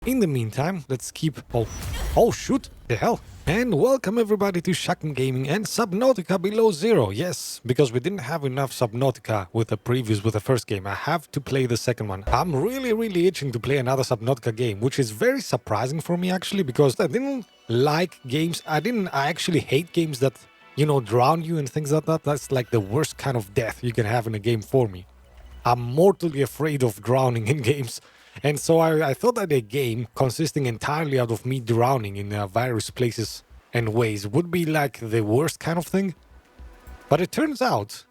In the meantime, let's keep... Oh shoot, the hell. And welcome everybody to Shakm Gaming and Subnautica Below Zero. Yes, because we didn't have enough Subnautica with the first game. I have to play the second one. I'm really itching to play another Subnautica game, which is very surprising for me actually, because I didn't like games. I actually hate games that, you know, drown you and things like that. That's like the worst kind of death you can have in a game for me. I'm mortally afraid of drowning in games. And so I thought that a game consisting entirely out of me drowning in various places and ways would be like the worst kind of thing. But it turns out,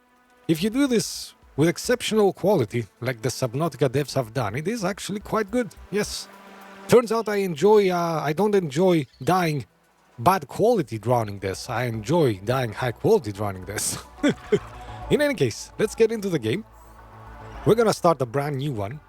if you do this with exceptional quality, like the Subnautica devs have done, it is actually quite good. Yes. Turns out I don't enjoy dying bad quality drowning deaths. I enjoy dying high quality drowning deaths. In any case, let's get into the game. We're gonna start a brand new one.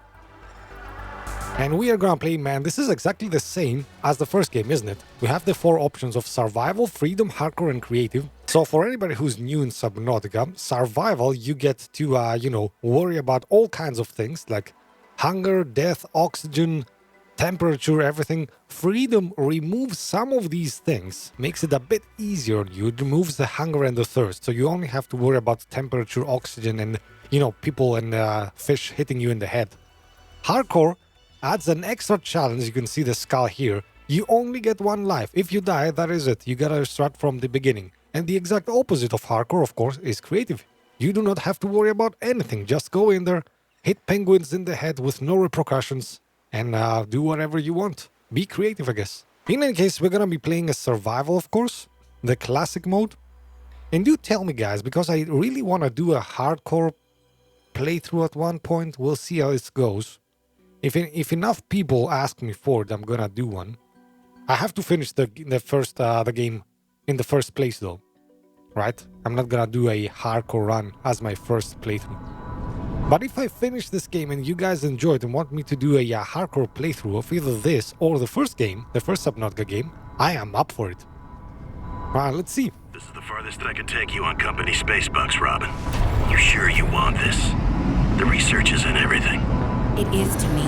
And we are gonna play, man, this is exactly the same as the first game, isn't it? We have the 4 options of survival, freedom, hardcore, and creative. So for anybody who's new in Subnautica, survival, you get to, you know, worry about all kinds of things like hunger, death, oxygen, temperature, everything. Freedom removes some of these things, makes it a bit easier on you. It removes the hunger and the thirst. So you only have to worry about temperature, oxygen, and, you know, people and fish hitting you in the head. Hardcore adds an extra challenge. You can see the skull here. You only get 1 life. If you die, that is it. You gotta start from the beginning. And the exact opposite of hardcore, of course, is creative. You do not have to worry about anything. Just go in there, hit penguins in the head with no repercussions, and do whatever you want. Be creative, I guess. In any case, we're gonna be playing a survival, of course, the classic mode. And do tell me, guys, because I really want to do a hardcore playthrough at one point. We'll see how it goes. If enough people ask me for it, I'm gonna do one. I have to finish the game in the first place, though, right? I'm not gonna do a hardcore run as my first playthrough. But if I finish this game and you guys enjoy it and want me to do a hardcore playthrough of either this or the first game, the first Subnautica game, I am up for it. Alright, let's see. This is the farthest that I can take you on company space bucks, Robin. You sure you want this? The research is in everything. It is to me,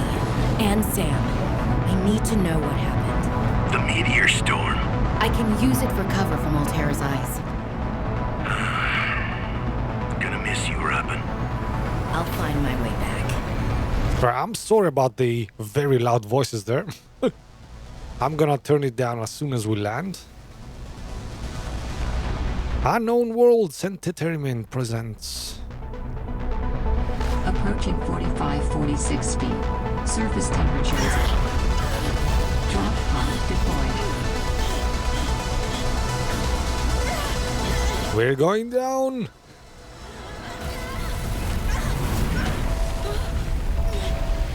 and Sam. I need to know what happened. The meteor storm. I can use it for cover from Altair's eyes. Gonna miss you, Robin. I'll find my way back. Right, I'm sorry about the very loud voices there. I'm gonna turn it down as soon as we land. Unknown World Centenarian presents... Approaching 45-46 feet. Surface temperatures. Drop pod deployed. We're going down.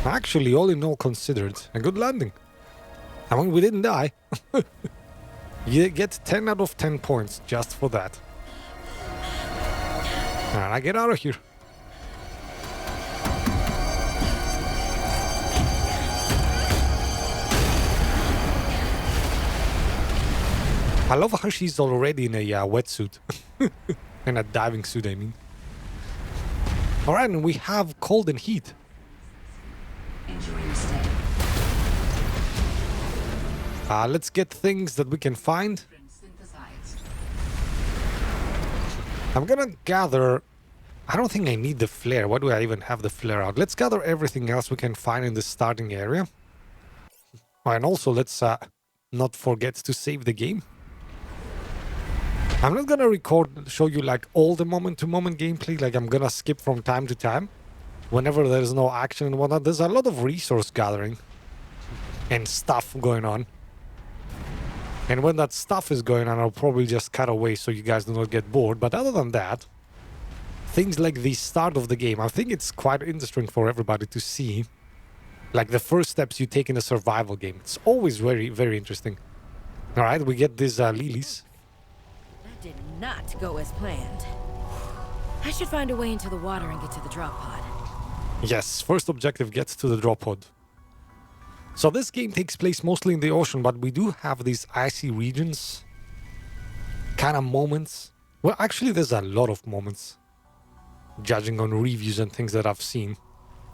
Actually, all in all considered, a good landing. I mean, we didn't die. You get 10 out of 10 points just for that. And I get out of here. I love how she's already in a wetsuit. In a diving suit, I mean. Alright, and we have cold and heat. Enjoy your stay. Let's get things that we can find. Synthesized. I'm gonna gather... I don't think I need the flare. Why do I even have the flare out? Let's gather everything else we can find in the starting area. Oh, and also, let's not forget to save the game. I'm not gonna show you like all the moment-to-moment gameplay, like I'm gonna skip from time to time. Whenever there's no action and whatnot, there's a lot of resource gathering and stuff going on. And when that stuff is going on, I'll probably just cut away so you guys do not get bored. But other than that, things like the start of the game, I think it's quite interesting for everybody to see. Like the first steps you take in a survival game. It's always very interesting. Alright, we get these lilies. That did not go as planned. I should find a way into the water and get to the drop pod. Yes, first objective gets to the drop pod. So this game takes place mostly in the ocean, but we do have these icy regions. Kind of moments. Well, actually there's a lot of moments. Judging on reviews and things that I've seen.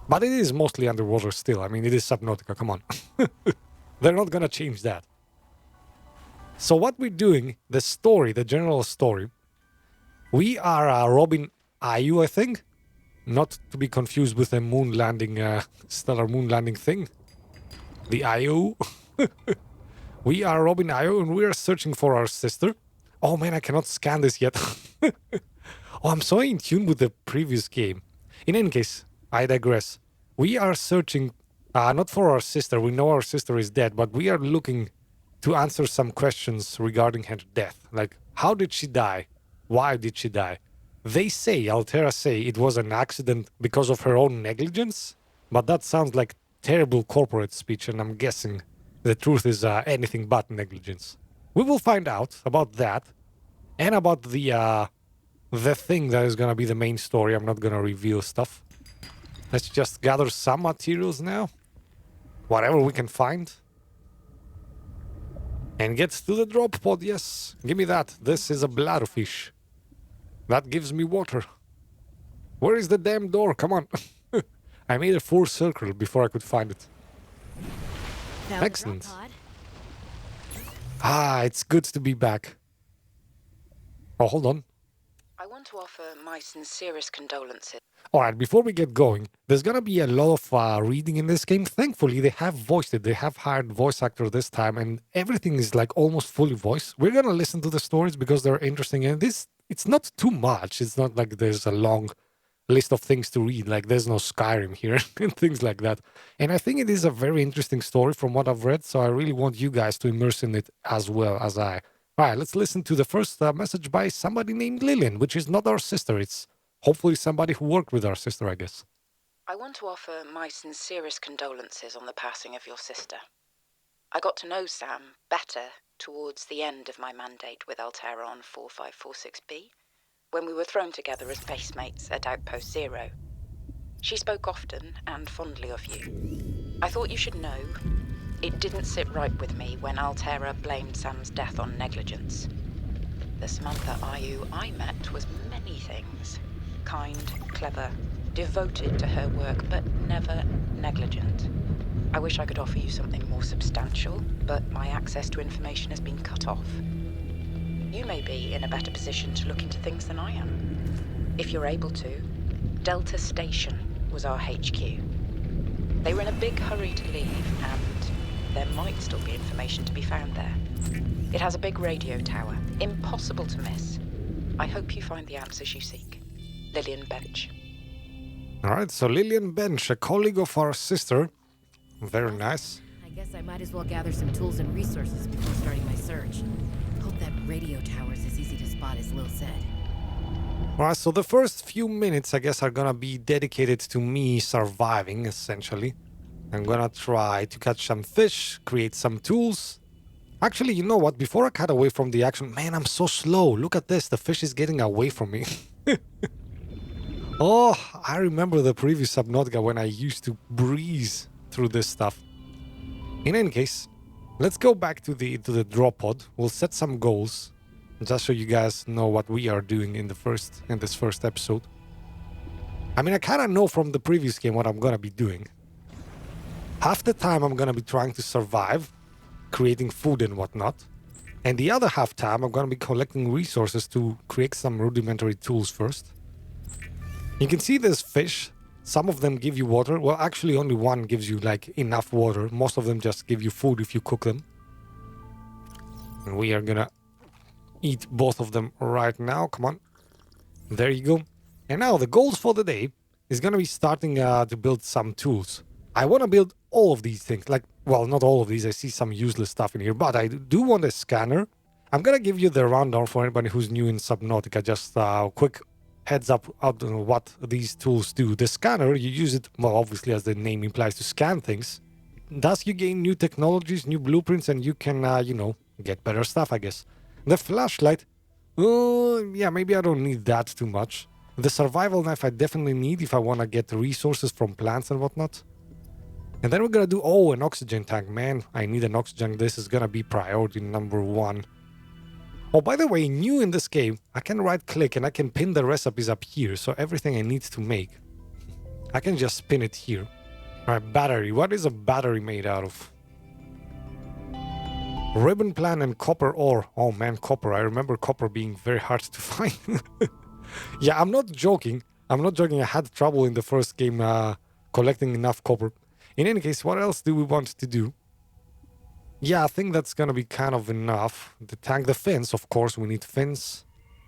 But it is mostly underwater still. I mean, it is Subnautica, come on. They're not gonna change that. So what we're doing, the story, the general story, we are robbing Ayu, I think. Not to be confused with a moon landing, stellar moon landing thing. The Ayu. We are robbing Ayu and we are searching for our sister. Oh man, I cannot scan this yet. Oh, I'm so in tune with the previous game. In any case, I digress. We are searching, not for our sister. We know our sister is dead, but we are looking to answer some questions regarding her death. Like, how did she die? Why did she die? They say, Altera say, it was an accident because of her own negligence. But that sounds like terrible corporate speech, and I'm guessing the truth is anything but negligence. We will find out about that, and about the thing that is gonna be the main story. I'm not gonna reveal stuff. Let's just gather some materials now. Whatever we can find. And get to the drop pod, yes. Give me that. This is a bladderfish. That gives me water. Where is the damn door? Come on. I made a full circle before I could find it. Found the Excellent. drop pod. Ah, it's good to be back. Oh, hold on. I want to offer my sincerest condolences. Alright, before we get going, there's gonna be a lot of reading in this game. Thankfully, they have voiced it. They have hired voice actor this time, and everything is like almost fully voiced. We're gonna listen to the stories because they're interesting, and it's not too much. It's not like there's a long list of things to read, like there's no Skyrim here and things like that. And I think it is a very interesting story from what I've read, so I really want you guys to immerse in it as well as I. Alright, let's listen to the first message by somebody named Lillian, which is not our sister. It's hopefully somebody who worked with our sister, I guess. I want to offer my sincerest condolences on the passing of your sister. I got to know Sam better towards the end of my mandate with Altera on 4546B, when we were thrown together as basemates at Outpost Zero. She spoke often and fondly of you. I thought you should know, it didn't sit right with me when Altera blamed Sam's death on negligence. The Samantha Ayu I met was many things. Kind, clever, devoted to her work, but never negligent. I wish I could offer you something more substantial, but my access to information has been cut off. You may be in a better position to look into things than I am. If you're able to, Delta Station was our HQ. They were in a big hurry to leave, and there might still be information to be found there. It has a big radio tower, impossible to miss. I hope you find the answers you seek. Lillian Bench. Alright, so Lillian Bench, a colleague of our sister. Very nice. I guess I might as well gather some tools and resources before starting my search. Hope that radio tower's as easy to spot as Lil said. Alright, so the first few minutes, I guess, are gonna be dedicated to me surviving, essentially. I'm gonna try to catch some fish, create some tools. Actually, you know what? Before I cut away from the action, man, I'm so slow. Look at this. The fish is getting away from me. Oh, I remember the previous Subnautica when I used to breeze through this stuff. In any case, let's go back to the drop pod. We'll set some goals, just so you guys know what we are doing in this first episode. I mean, I kind of know from the previous game what I'm gonna be doing. Half the time I'm gonna be trying to survive, creating food and whatnot, and the other half time I'm gonna be collecting resources to create some rudimentary tools first. You can see there's fish. Some of them give you water. Well, actually only one gives you like enough water. Most of them just give you food if you cook them. And we are gonna eat both of them right now. Come on. There you go. And now the goals for the day is gonna be starting to build some tools. I want to build all of these things. Like, well, not all of these. I see some useless stuff in here, but I do want a scanner. I'm gonna give you the rundown for anybody who's new in Subnautica. Just quick heads up on what these tools do. The scanner, you use it, well, obviously, as the name implies, to scan things. Thus, you gain new technologies, new blueprints, and you can, get better stuff, I guess. The flashlight, yeah, maybe I don't need that too much. The survival knife I definitely need if I want to get resources from plants and whatnot. And then we're gonna do, an oxygen tank. Man, I need an oxygen. This is gonna be priority number 1. Oh, by the way, new in this game, I can right-click and I can pin the recipes up here. So everything I need to make, I can just pin it here. Alright, battery. What is a battery made out of? Ribbon plant and copper ore. Oh man, copper. I remember copper being very hard to find. Yeah, I'm not joking. I'm not joking. I had trouble in the first game collecting enough copper. In any case, what else do we want to do? Yeah, I think that's gonna be kind of enough. The tank, the fence, of course, we need fence.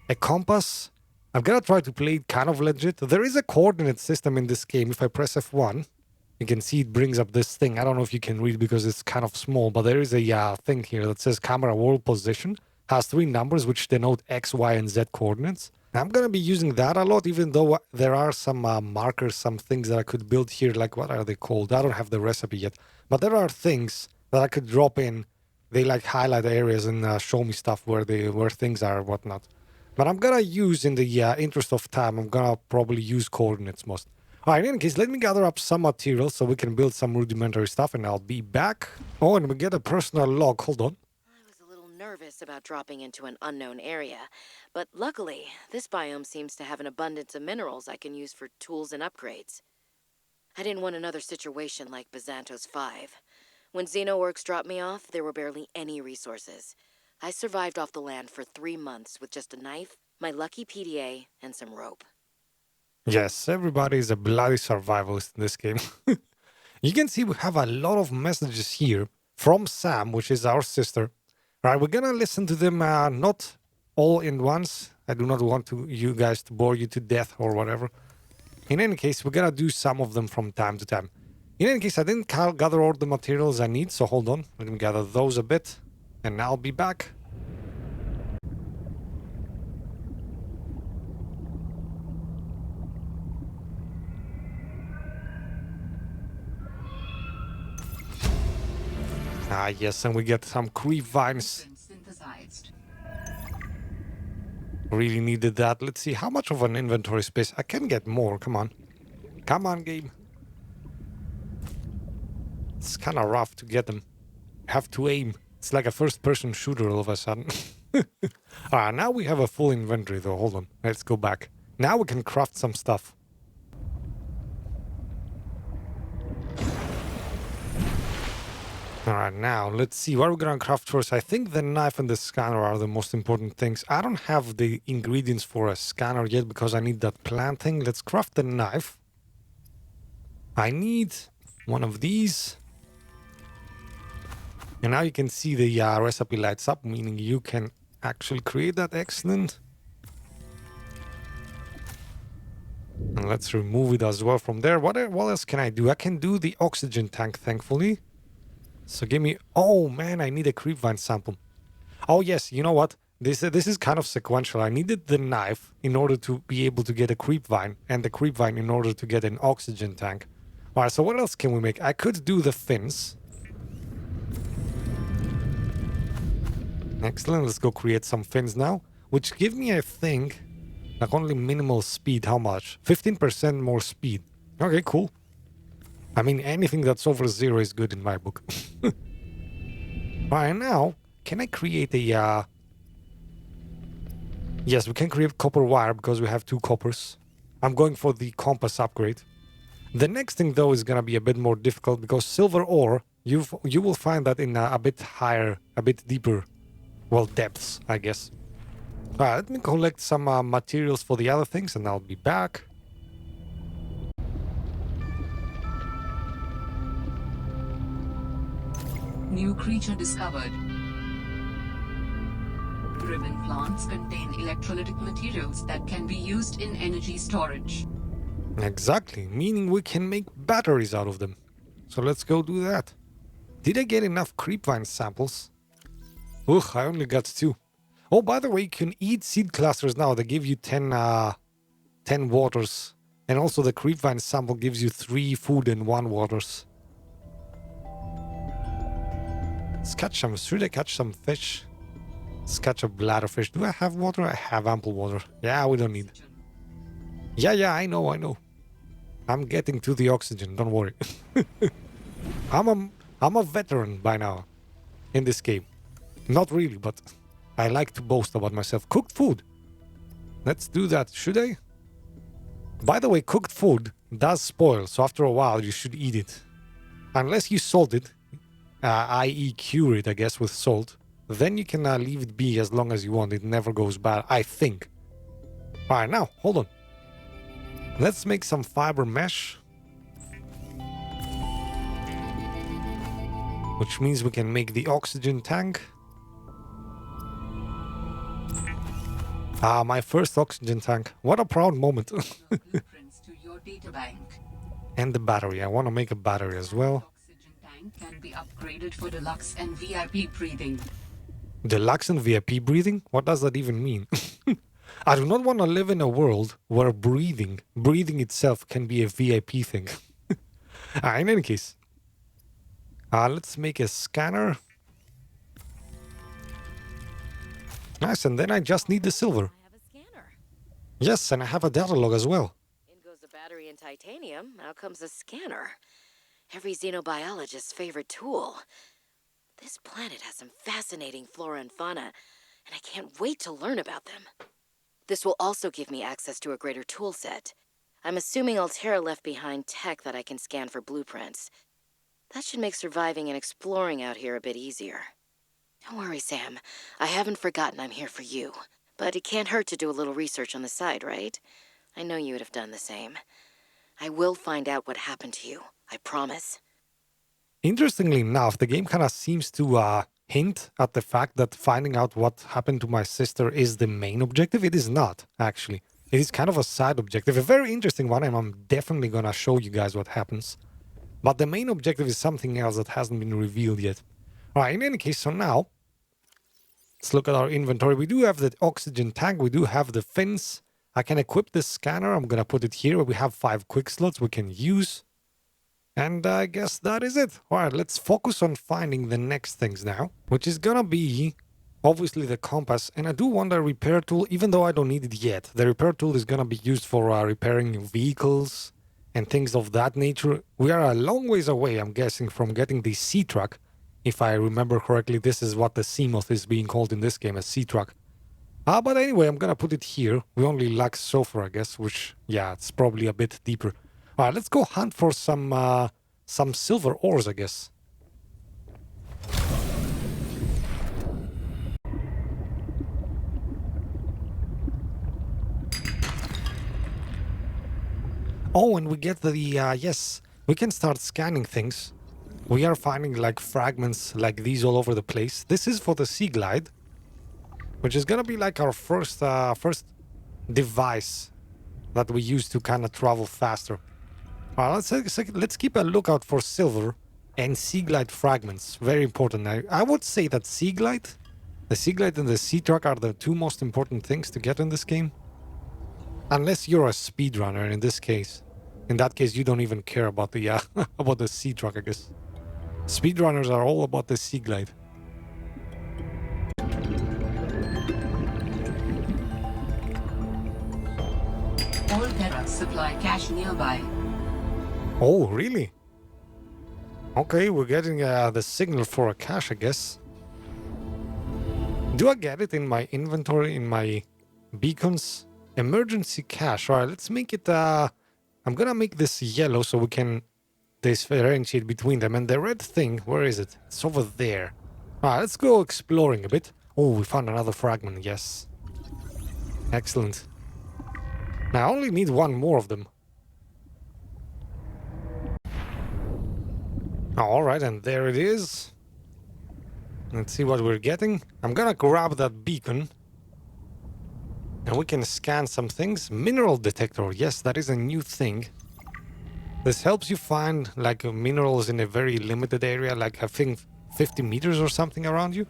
A compass. I'm gonna try to play it kind of legit. There is a coordinate system in this game. If I press F1, you can see it brings up this thing. I don't know if you can read because it's kind of small, but there is a thing here that says camera world position. Has 3 numbers which denote X, Y, and Z coordinates. I'm gonna be using that a lot, even though there are some markers, some things that I could build here. Like, what are they called? I don't have the recipe yet. But there are things that I could drop in. They like highlight areas and show me stuff where things are and whatnot. But I'm gonna use, in the interest of time, I'm gonna probably use coordinates most. Alright, in any case, let me gather up some materials so we can build some rudimentary stuff, and I'll be back. Oh, and we get a personal log. Hold on. I was a little nervous about dropping into an unknown area, but luckily, this biome seems to have an abundance of minerals I can use for tools and upgrades. I didn't want another situation like Byzantos 5. When Xenoworks dropped me off, there were barely any resources. I survived off the land for 3 months with just a knife, my lucky PDA, and some rope. Yes, everybody is a bloody survivalist in this game. You can see we have a lot of messages here from Sam, which is our sister. Alright, we're gonna listen to them not all in once. I do not want you guys to bore you to death or whatever. In any case, we're gonna do some of them from time to time. In any case, I didn't gather all the materials I need, so hold on. Let me gather those a bit, and I'll be back. Ah, yes, and we get some creep vines. Synthesized. Really needed that. Let's see, how much of an inventory space? I can get more, come on. Come on, game. It's kind of rough to get them. Have to aim. It's like a first-person shooter all of a sudden. Alright, now we have a full inventory though. Hold on, let's go back. Now we can craft some stuff. Alright, now let's see what we're gonna craft first. I think the knife and the scanner are the most important things. I don't have the ingredients for a scanner yet because I need that plant thing. Let's craft the knife. I need one of these. And now you can see the recipe lights up, meaning you can actually create that. Excellent. And let's remove it as well from there. What else can I do? I can do the oxygen tank, thankfully. So give me... Oh, man, I need a creepvine sample. Oh, yes, you know what? This is kind of sequential. I needed the knife in order to be able to get a creepvine, and the creepvine in order to get an oxygen tank. Alright, so what else can we make? I could do the fins. Excellent, let's go create some fins now. Which give me, I think, like only minimal speed. How much? 15% more speed. Okay, cool. I mean, anything that's over 0 is good in my book. Alright, now, can I create a... Yes, we can create copper wire because we have 2 coppers. I'm going for the compass upgrade. The next thing, though, is going to be a bit more difficult because silver ore, you will find that in a bit higher, a bit deeper, well, depths, I guess. Alright, let me collect some materials for the other things and I'll be back. New creature discovered. Ribbon plants contain electrolytic materials that can be used in energy storage. Exactly, meaning we can make batteries out of them. So let's go do that. Did I get enough creepvine samples? Ugh, I only got 2. Oh, by the way, you can eat seed clusters now. They give you 10 waters. And also the creepvine sample gives you 3 food and 1 waters. Let's catch some. Should I catch some fish? Let's catch a bladder fish. Do I have water? I have ample water. Yeah, we don't need. Yeah, I know. I'm getting to the oxygen, don't worry. I'm a veteran by now in this game. Not really, but I like to boast about myself. Cooked food. Let's do that. Should I? By the way, cooked food does spoil, so after a while you should eat it. Unless you salt it. i.e. cure it, I guess, with salt. Then you can leave it be as long as you want. It never goes bad, I think. Alright, now, hold on. Let's make some fiber mesh. Which means we can make the oxygen tank. Ah, my first oxygen tank. What a proud moment. Blueprints to your databank. And the battery. I want to make a battery as well. Oxygen tank can be upgraded for deluxe and VIP breathing. Deluxe and VIP breathing? What does that even mean? I do not want to live in a world where breathing itself can be a VIP thing. In any case. Let's make a scanner. Nice, and then I just need the silver. I have a scanner. Yes, and I have a data log as well. In goes the battery and titanium. Out comes a scanner. Every xenobiologist's favorite tool. This planet has some fascinating flora and fauna, and I can't wait to learn about them. This will also give me access to a greater tool set. I'm assuming Altera left behind tech that I can scan for blueprints. That should make surviving and exploring out here a bit easier. Don't worry, Sam. I haven't forgotten I'm here for you. But it can't hurt to do a little research on the side, right? I know you would have done the same. I will find out what happened to you. I promise. Interestingly enough, the game kind of seems to hint at the fact that finding out what happened to my sister is the main objective. It is not, actually. It is kind of a side objective, a very interesting one, and I'm definitely gonna show you guys what happens. But the main objective is something else that hasn't been revealed yet. Alright, in any case, so now, let's look at our inventory. We do have the oxygen tank, we do have the fins. I can equip this scanner, I'm gonna put it here. We have 5 quick slots we can use. And I guess that is it. Alright, let's focus on finding the next things now. Which is gonna be, obviously, the compass. And I do want a repair tool, even though I don't need it yet. The repair tool is gonna be used for repairing vehicles and things of that nature. We are a long ways away, I'm guessing, from getting the seatruck. If I remember correctly, this is what the Seamoth is being called in this game, a seatruck. But anyway, I'm gonna put it here. We only lack sulfur, I guess, which, yeah, it's probably a bit deeper. Alright, let's go hunt for some silver ores, I guess. Oh, and we get the, yes, we can start scanning things. We are finding, like, fragments like these all over the place. This is for the Sea Glide, which is gonna be like our first device that we use to kind of travel faster. Let's keep a lookout for silver and Sea Glide fragments. Very important. I would say that the Sea Glide and the seatruck are the 2 most important things to get in this game. Unless you're a speedrunner in this case. In that case, you don't even care about the about the seatruck, I guess. Speedrunners are all about the Sea Glide. All barracks supply cache nearby. Oh, really? Okay, we're getting the signal for a cache, I guess. Do I get it in my inventory, in my beacons? Emergency cache. Alright, let's make it, I'm gonna make this yellow so we can differentiate between them. And the red thing, where is it? It's over there. Alright, let's go exploring a bit. Oh, we found another fragment, yes. Excellent. Now, I only need 1 more of them. Alright, and there it is. Let's see what we're getting. I'm gonna grab that beacon. And we can scan some things. Mineral detector. Yes, that is a new thing. This helps you find, like, minerals in a very limited area, like, I think 50 meters or something around you.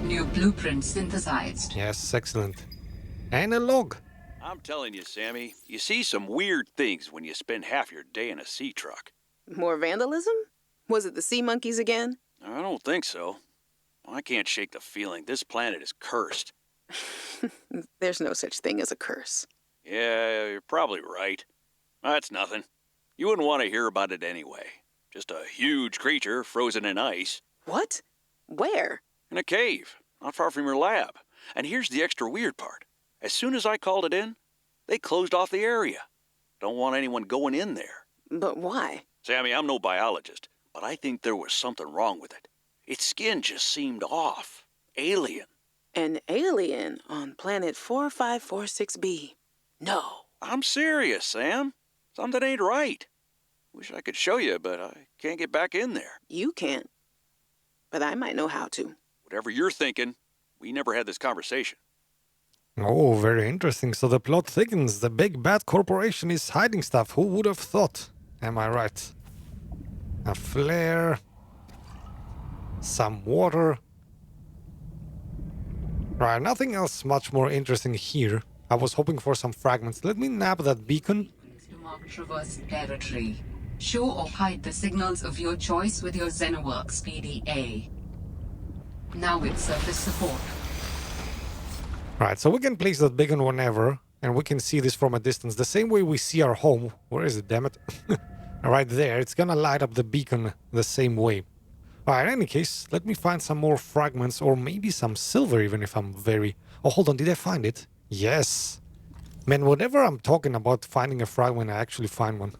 New blueprint synthesized. Yes, excellent. And a log. I'm telling you, Sammy, you see some weird things when you spend half your day in a sea truck. More vandalism? Was it the sea monkeys again? I don't think so. I can't shake the feeling this planet is cursed. There's no such thing as a curse. Yeah, you're probably right. That's nothing. You wouldn't want to hear about it anyway. Just a huge creature frozen in ice. What? Where? In a cave, not far from your lab. And here's the extra weird part. As soon as I called it in, they closed off the area. Don't want anyone going in there. But why? Sammy, I'm no biologist, but I think there was something wrong with it. Its skin just seemed off. Alien. An alien on planet 4546b. No. I'm serious, Sam. Something ain't right. Wish I could show you, but I can't get back in there. You can't. But I might know how to. Whatever you're thinking, we never had this conversation. Oh, very interesting. So the plot thickens. The big bad corporation is hiding stuff. Who would have thought? Am I right? A flare. Some water. Right, nothing else much more interesting here. I was hoping for some fragments. Let me nab that beacon. To mark traverse territory. Show or hide the signals of your choice with your Xenoworks PDA. Now with surface support. Right, so we can place that beacon whenever, and we can see this from a distance. The same way we see our home. Where is it, damn it? Right there. It's gonna light up the beacon the same way. Alright, in any case, let me find some more fragments, or maybe some silver even if I'm very... Oh, hold on, did I find it? Yes! Man, whenever I'm talking about finding a fragment, I actually find one.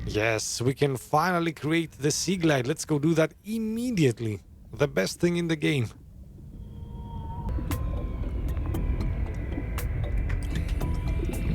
Yes, we can finally create the sea glide. Let's go do that immediately. The best thing in the game.